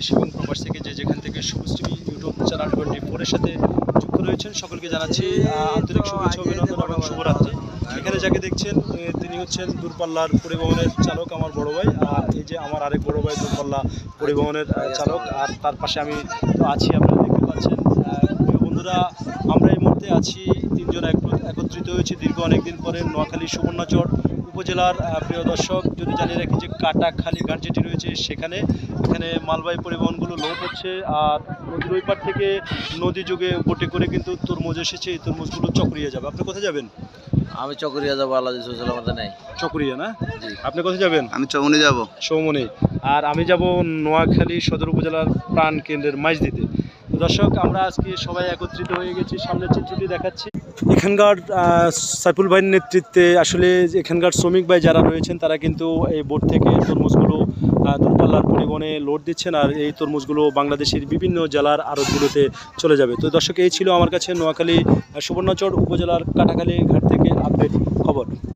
দেশ এবং প্রবাস থেকে যেখান থেকে সবুজ টিভি ইউটিউব চ্যানেল 24 এর সাথে যুক্ত রয়েছেন সকলকে জানাচ্ছি আন্তরিক শুভেচ্ছা অভিনন্দন এবং শুভরাত্রি। এখানে যাকে দেখছেন তিনি হচ্ছেন দূরপাল্লার পরিবহনের চালক আমার বড় ভাই, আর এই যে আমার আরেক বড় ভাই দূরপাল্লা পরিবহনের চালক, আর তার পাশে আমি তো আছি, আপনারা দেখতে পাচ্ছেন। প্রিয় বন্ধুরা, আমরা এই মুহূর্তে আছি তিনজন একত্রিত হয়েছি দীর্ঘ অনেকদিন পরে নোয়াখালী সুবর্ণচর উপজেলার। প্রিয় দর্শক, যদি জানিয়ে রাখি যে কাটাখালী ঘাট যেটি রয়েছে এখানে মালবাহী পরিবহনগুলো লোড হচ্ছে, আর নদীর ওই পার থেকে নদী যুগে বোটে করে কিন্তু তরমুজ এসেছে। এই তরমুজগুলো চকরিয়া যাবে। আপনি কোথায় যাবেন? আমি চকরিয়া যাবো, আল্লাহ আমাদের নেই। চকরিয়া না? আপনি কোথায় যাবেন? আমি চৌমনি যাব। সৌমনি। আর আমি যাব নোয়াখালী সদর উপজেলার প্রাণ কেন্দ্রের মাইজদিতে। দর্শক, আমরা আজকে সবাই একত্রিত হয়ে গেছি। সামনের চিত্রটি দেখাচ্ছি। এখানকার সাইফুল ভাইয়ের নেতৃত্বে আসলে এখানকার শ্রমিক ভাই যারা রয়েছেন তারা কিন্তু এই বোট থেকে তরমুজগুলো দূরপাল্লার পরিবহনে লোড দিচ্ছেন, আর এই তরমুজগুলো বাংলাদেশের বিভিন্ন জেলার আড়তগুলোতে চলে যাবে। তো দর্শক, এই ছিল আমার কাছে নোয়াখালী সুবর্ণচর উপজেলার কাটাখালী ঘাট থেকে আপডেট খবর।